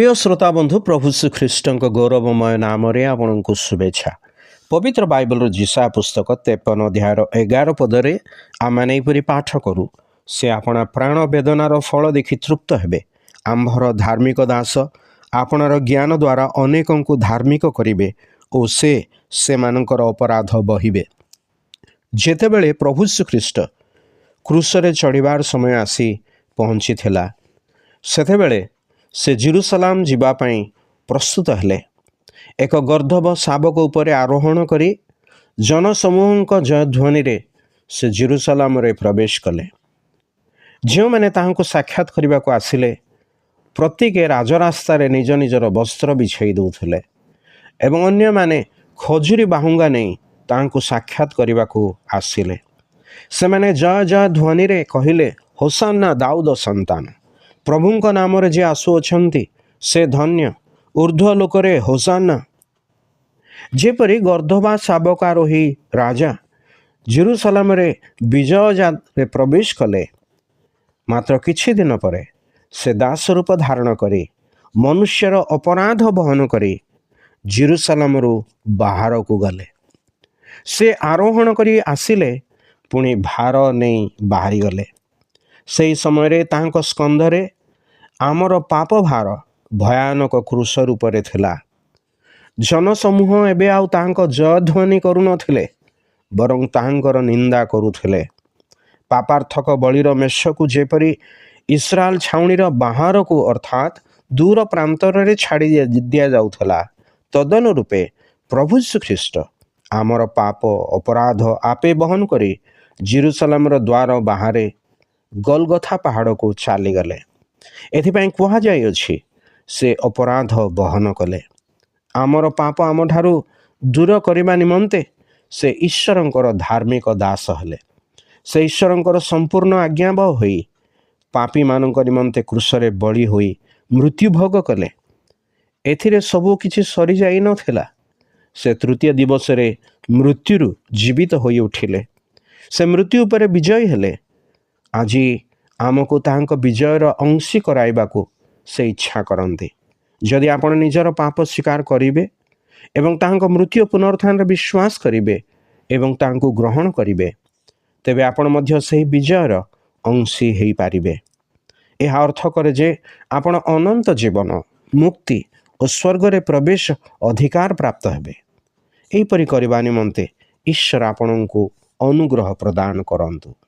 प्रिय श्रोता बंधु प्रभु श्रीख्रीष्ट गौरवमय नाम आपको शुभेच्छा। पवित्र बाइबल जिसा पुस्तक 53 अध्याय 11 पदरे आम मैंने पाठ करूँ से आपणा प्राण वेदनार फल देखि तृप्त हेबे। आंभर धार्मिक दास आपणार ज्ञान द्वारा अनेक को धार्मिक करिवे और से मानकर अपराध बहिबे। जेतेबेले प्रभु श्रीख्रीष्ट क्रूसरे चढ़िबार समय आसी पहुँची थिला सेतेबेले से जेरुसलाम जीवापाई प्रस्तुत हेले। एक गर्दभ शावक उपरे आरोहण करी जनसमूह जयध्वनि रे से जेरुसलाम रे प्रवेश कले। जो मैंने ताहांको साक्षात करने को आसिले प्रत्येक राजरास्ता रे निज निजर वस्त्र बिछाई दौले एवं अन्य माने खजुरी बाहुंगा नहीं ताहांको साक्षात करने को आसिले। से माने जय जय ध्वनि रे कहिले होसाना दाऊद संतान प्रभुंक नाम रे जे आसुअछंती से धन्य ऊर्ध्व लोकरे होसाना। जेपरी गर्दभा शावकारोही राजा जेरुसलाम रे विजय रे प्रवेश कले मात्र किछि दिन परे से दास रूप धारण करी मनुष्यर अपराध बहन करी जेरुसलाम रु बाहर को गले। से आरोहण करी आसिले पुणी भार नहीं बाहरी गले। से समय रे तांको स्कंधरे आमर पाप भार भयानक क्रूस रूपरे थिला। जनसमूह एबे आउ तांको जयध्वनि करू नथिले बरं तांकर निंदा करुथिले। पापार्थक बलिर मेषकु जेपरी इस्राएल छाउणीर बाहर को अर्थात दूर प्रांतर रे छाड़ी दिया जाउथला तदनुरूपे प्रभु श्रीख्रीष्ट आमर पाप अपराध आपे बहन करी जेरुसलाम द्वार बाहरे गलगथा पहाड़ को चली गले। एथिपाई कहा जाय अछि से अपराध बहन कले। आमर पाप आम ठारू दूर करने निमंते से ईश्वरंकर धार्मिक दास हेले। से ईश्वरंकर संपूर्ण आज्ञाबह होई पापी मानक निमंते क्रूसरे बलि होई मृत्यु भोग कले। एथिरे सबु किछि सरी जाई नथिला। से तृतीय दिवस रे मृत्युरु जीवित होई उठिले। से मृत्यु पर विजय हेले। आजी आमको तांको विजयर अंशी कराइबाकू से इच्छा करते। जदि आपण निजर पाप स्वीकार करिवे एवं तांको मृत्यु पुनरुत्थान रे विश्वास करिवे एवं तांको ग्रहण करिवे तेबे आपण मध्य से विजयर अंशी हेई पारिबे। यह अर्थ करे जे आपण अनंत जीवन मुक्ति और स्वर्ग रे प्रवेश अधिकार प्राप्त हेबे। एहिपरि करबा निमंते ईश्वर आपणको अनुग्रह प्रदान करंतु।